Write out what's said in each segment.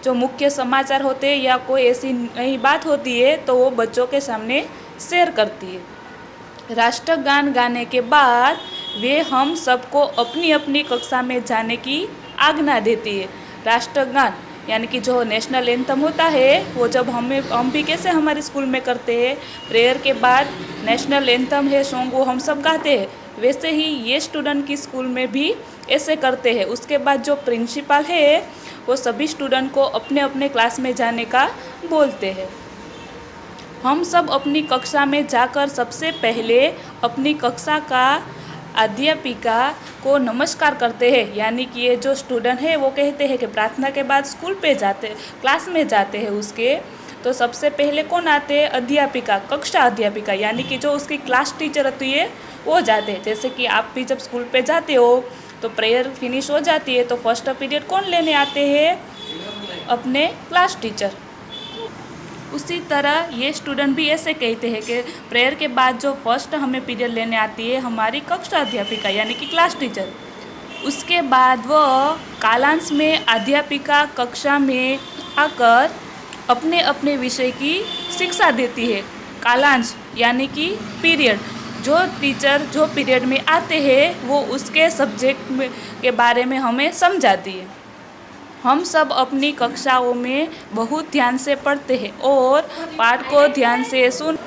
जो मुख्य समाचार होते हैं या कोई ऐसी नई बात होती है तो वो बच्चों के सामने शेयर करती है। राष्ट्रगान गाने के बाद वे हम सबको अपनी अपनी कक्षा में जाने की आज्ञा देती है। राष्ट्रगान यानी कि जो नेशनल एंथम होता है वो जब हम भी कैसे हमारे स्कूल में करते हैं, प्रेयर के बाद नेशनल एंथम है सॉन्ग वो हम सब गाते हैं, वैसे ही ये स्टूडेंट की स्कूल में भी ऐसे करते हैं। उसके बाद जो प्रिंसिपल है वो सभी स्टूडेंट को अपने अपने क्लास में जाने का बोलते हैं। हम सब अपनी कक्षा में जाकर सबसे पहले अपनी कक्षा का अध्यापिका को नमस्कार करते हैं। यानी कि ये जो स्टूडेंट है वो कहते हैं कि प्रार्थना के बाद स्कूल पे जाते क्लास में जाते हैं उसके, तो सबसे पहले कौन आते हैं? अध्यापिका, कक्षा अध्यापिका यानी कि जो उसकी क्लास टीचर होती है वो जाते हैं। जैसे कि आप भी जब स्कूल पे जाते हो तो प्रेयर फिनिश हो जाती है तो फर्स्ट पीरियड कौन लेने आते हैं? अपने क्लास टीचर। उसी तरह ये स्टूडेंट भी ऐसे कहते हैं कि प्रेयर के बाद जो फर्स्ट हमें पीरियड लेने आती है हमारी कक्षा अध्यापिका यानी कि क्लास टीचर। उसके बाद वो कालांश में अध्यापिका कक्षा में आकर अपने अपने विषय की शिक्षा देती है। कालांश यानी कि पीरियड, जो टीचर जो पीरियड में आते हैं वो उसके सब्जेक्ट के बारे में हमें समझाती है। हम सब अपनी कक्षाओं में बहुत ध्यान से पढ़ते हैं और पाठ को ध्यान से सुन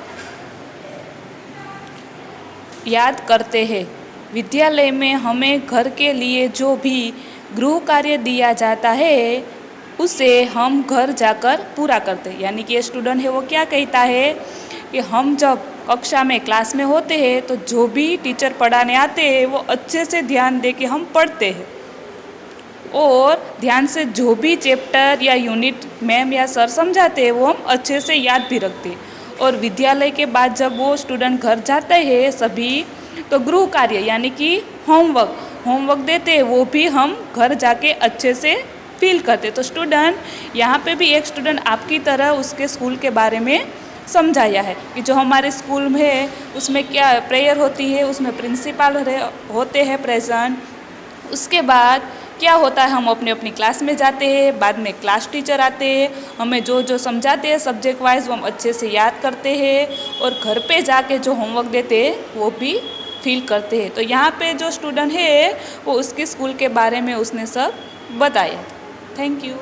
याद करते हैं। विद्यालय में हमें घर के लिए जो भी गृह कार्य दिया जाता है उसे हम घर जाकर पूरा करते हैं। यानी कि ये स्टूडेंट है वो क्या कहता है कि हम जब कक्षा में क्लास में होते हैं तो जो भी टीचर पढ़ाने आते हैं वो अच्छे से ध्यान दे के हम पढ़ते हैं और ध्यान से जो भी चैप्टर या यूनिट मैम या सर समझाते हैं वो हम अच्छे से याद भी रखते हैं। और विद्यालय के बाद जब वो स्टूडेंट घर जाते हैं सभी, तो गृह कार्य यानी कि होमवर्क देते हैं, वो भी हम घर जाके अच्छे से फील करते। तो स्टूडेंट यहाँ पे भी एक स्टूडेंट आपकी तरह उसके स्कूल के बारे में समझाया है कि जो हमारे स्कूल में है उसमें क्या प्रेयर होती है, उसमें प्रिंसिपल होते हैं प्रेजेंट। उसके बाद क्या होता है, हम अपनी अपनी क्लास में जाते हैं, बाद में क्लास टीचर आते हैं, हमें जो जो समझाते हैं सब्जेक्ट वाइज वो हम अच्छे से याद करते हैं और घर पे जाके जो होमवर्क देते हैं वो भी फील करते हैं। तो यहाँ पे जो स्टूडेंट है वो उसके स्कूल के बारे में उसने सब बताया। Thank you.